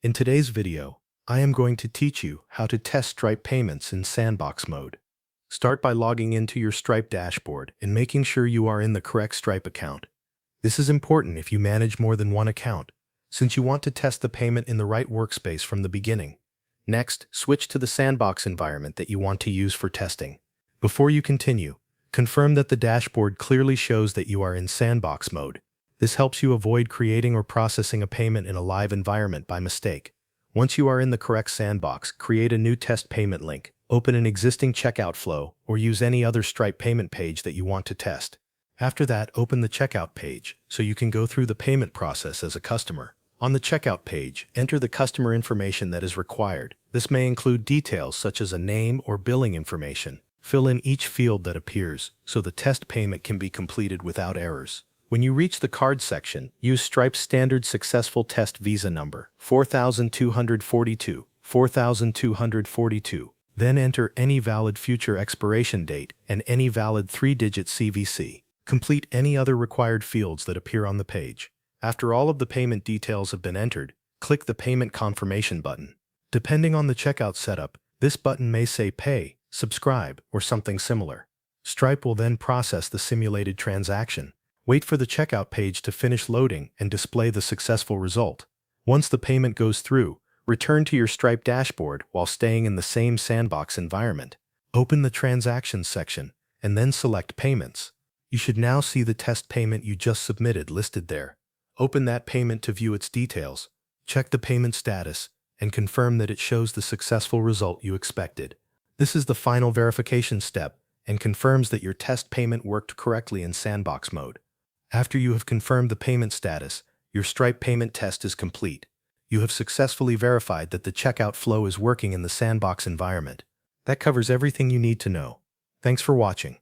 In today's video, I am going to teach you how to test Stripe payments in Sandbox mode. Start by logging into your Stripe dashboard and making sure you are in the correct Stripe account. This is important if you manage more than one account, since you want to test the payment in the right workspace from the beginning. Next, switch to the Sandbox environment that you want to use for testing. Before you continue, confirm that the dashboard clearly shows that you are in Sandbox mode. This helps you avoid creating or processing a payment in a live environment by mistake. Once you are in the correct sandbox, create a new test payment link, open an existing checkout flow, or use any other Stripe payment page that you want to test. After that, open the checkout page so you can go through the payment process as a customer. On the checkout page, enter the customer information that is required. This may include details such as a name or billing information. Fill in each field that appears so the test payment can be completed without errors. When you reach the card section, use Stripe's standard successful test Visa number, 4242. Then enter any valid future expiration date and any valid 3-digit CVC. Complete any other required fields that appear on the page. After all of the payment details have been entered, click the Payment Confirmation button. Depending on the checkout setup, this button may say Pay, Subscribe, or something similar. Stripe will then process the simulated transaction. Wait for the checkout page to finish loading and display the successful result. Once the payment goes through, return to your Stripe dashboard while staying in the same Sandbox environment. Open the Transactions section and then select Payments. You should now see the test payment you just submitted listed there. Open that payment to view its details. Check the payment status and confirm that it shows the successful result you expected. This is the final verification step and confirms that your test payment worked correctly in Sandbox mode. After you have confirmed the payment status, your Stripe payment test is complete. You have successfully verified that the checkout flow is working in the Sandbox environment. That covers everything you need to know. Thanks for watching.